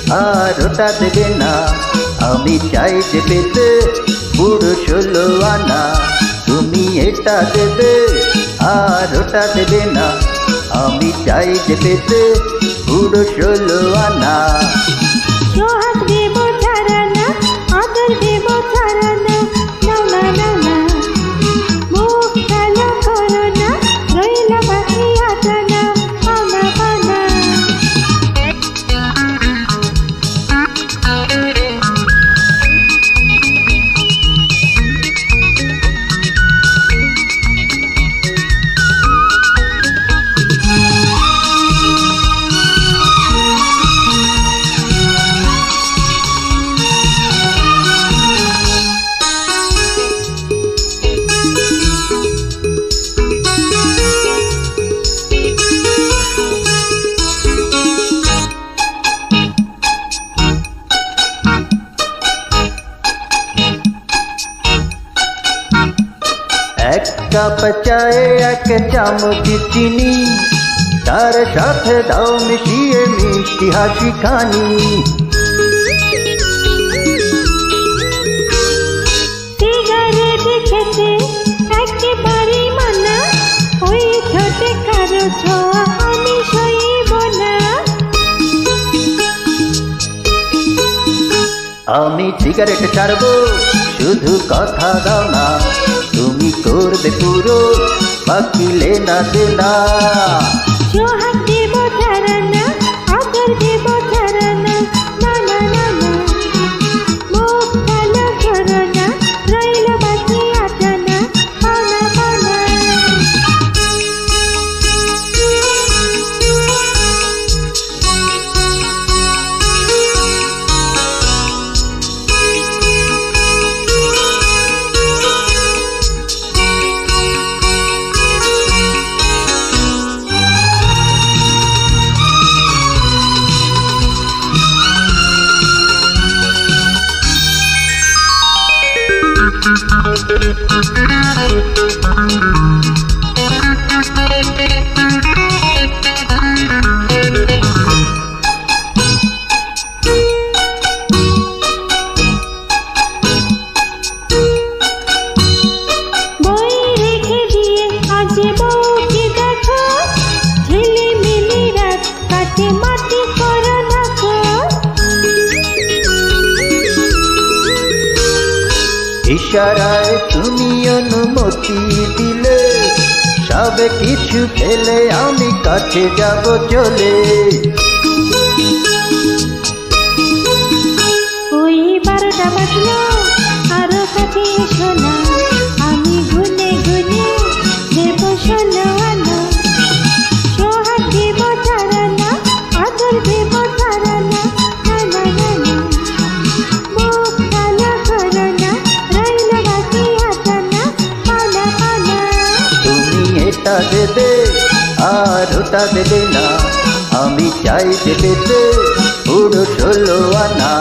আর ওটা দেবে না। আমি চাই যে পেতে পুরো 16 আনা। তুমি এটা দেবে আর ওটা দেবে না। আমি চাই যে পেতে পুরো 16 আনা। সোহাগ দেব ছাড়ানা, আদর দেব ছাড়ানা, নাও না নাও না, মুখ কালো করো না, রইল বাকি আটানা, পানা পানা। এক কাপ চায়ে 1 চামচ চিনি, তার সাথে দাও মিশিয়ে মিষ্টি হাসি খানি। সিগারেট খেতে একেবারে মানা, ওই ঠোঁটে কারো ছোঁয়া আমি সইব না। আমি সিগারেট ছাড়বো, শুধু কথা দাও না। তুমি করবে পুরো বাকি লেনা দেনা। সোহাগ দেব ছাড়ানা, আদর দেব ছাড়ানা, না না না না, মুখ কালো করো না, রইল বাকি আটানা, পানা পানা। বই রেখে দিয়ে আজ বউকে দেখো, ঝিলিমিলি রাত কাটে মাটি করো না গো। ইশারায় তুমি অনুমতি দিলে, সব কিছু ফেলে আমি কাছে যাব চলে। ওই 12টা বাজলো, আরো কাছে এসো না, আমি গুনে গুনে দেব 16 আনা। সোহাগ দেব ছাড়ানা, আদর দেব ছাড়ানা, না না না না, মুখ কালো করো না, রইল বাকি আটানা, পানা পানা। তুমি এটা দেবে আর ওটা দেবে না। আমি চাই যে পেতে পুরো 16 আনা।